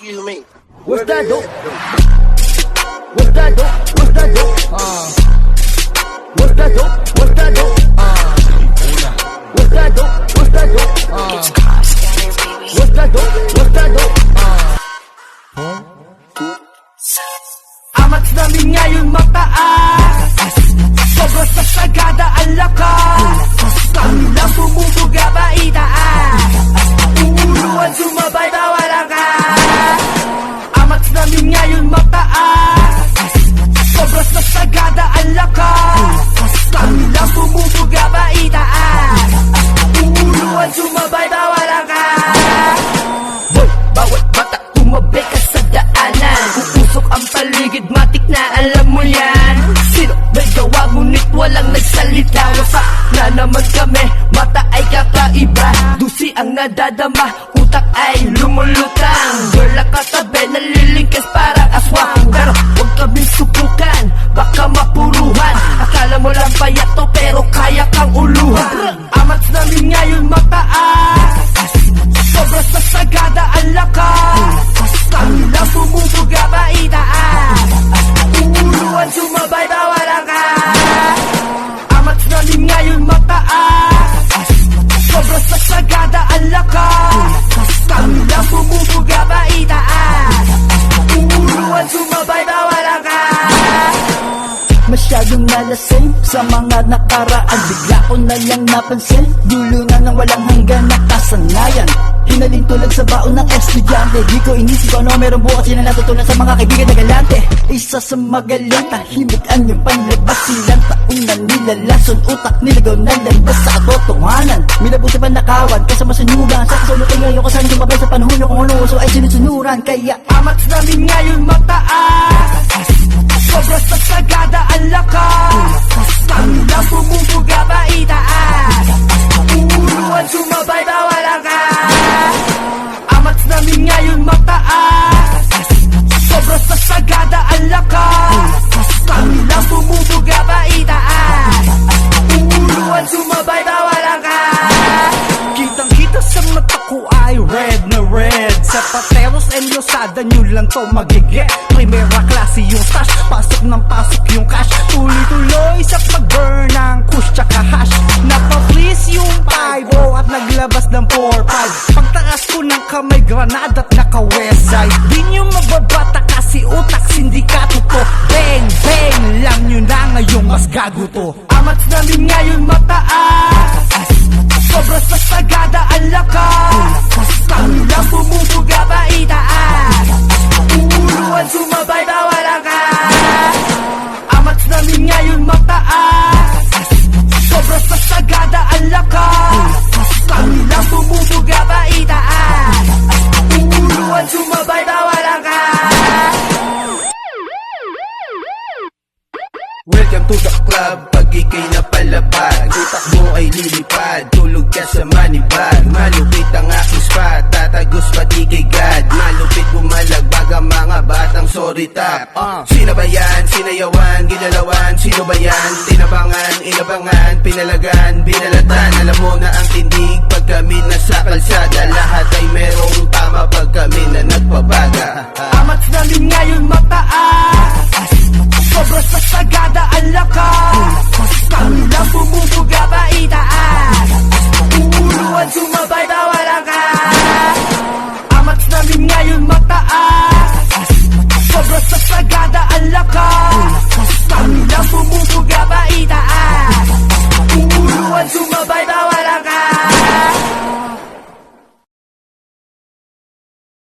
Excuse me. What's that dope? What's that dope? What's that dope? What's that dope? What's that dope? What's that dope? What's that dope? What's that dope? What's that dope? Amat namin ngayon mataas, sobrang sa sagada ang lakas. Kanilang bumubuga ba itaas, uuluan sumabay bawal angkas. Amat namin ngayon mataas, sobrang sa sagada ang lakas. Kanilang bumubuga ba itaas, uuluan sumabay bawal angkas. Bawat bata tumabi ka sa daanan, uusok ang paligid, matik na alam mo yan. Sino may gawa ngunit walang nagsalita. Wasak na naman kami, mata ay kakaiba. Dusi ang nadadama, utak ay lumulutang. Girl ang katabi, nalilingkis parang aswang. Pero huwag kaming subukan, baka mapuruhan. Akala mo lang payato pero kaya kang uluhan. Amat namin ngayon mataas, sobrang sa sagada ang lakas. Kanilang bumubuga ba itaas, uuluan sumabay bawal angkas. Amat namin ngayon mataas, sobrang sa sagada ang lakas. Kanilang bumubuga ba itaas, uuluan sumabay bawal angkas. Masyadong nalasing sa mga nakaraan, bigla ko na lang napansin, dulo na ng walang hanggan na kasanayan. Hinaling tulad sa baon ng estudyante, di ko inisip ano meron bukas, yun ang natutunan sa mga kaibigan na galante. Isa sa magaling, tahimik ang iyong panlabas. Silang taong nanilalason, utak nilagaw na landas sa katotohanan. Milabuti pa nakawan, kasama sa nyugan. Sa kasulot ay ngayon kasama sumabay sa panahon nyo, kung ano uso ay sinusunuran. Kaya amat namin ngayon mataas, sobrang sa sagada ang lakas. Kanilang bumubuga ba itaas, uuluan sumabay bawal angkas. Amat namin ngayon mataas, sobrang sa sagada ang lakas. Kanilang bumubuga ba itaas, uuluan sumabay bawal angkas. Kitang-kita sa mata ko ay red na red. Sa Pateros and Losada nyo lang to magiget. Primera klase yung stash, pasok ng pasok yung cash. Tuloy-tuloy sa pag-burn ng kush tsaka hash. Napa-freeze yung 5-0 at naglabas ng 4-5. Pagtaas ko ng kamay, granada at naka-westside. Di nyo mababata kasi utak sindikato to. Bang, bang lang nyo na ngayong mas gago to. Amat namin ngayon mataas, sobrang sa sagada ang lakas. Kanilang bumubuga ba itaas, uuluan sumabay bawal angkas. Amat namin ngayon mataas, sobrang sa sagada ang lakas. Kanilang bumubuga ba itaas, uuluan sumabay bawal angkas. Welcome to the club, pag ikay napalabag, utak mo ay lilipad, tulog ka sa manibag. Malupit ang aking spot, tatagos pati kay God. Malupit bumalagbag ang mga batang sorry tap. Sino ba yan? Sinayawan, ginalawan, sino ba yan? Tinabangan, inabangan, pinalagan, binalatan. Alam mo na ang tindig pag kami nasa kalsada, lahat ay meron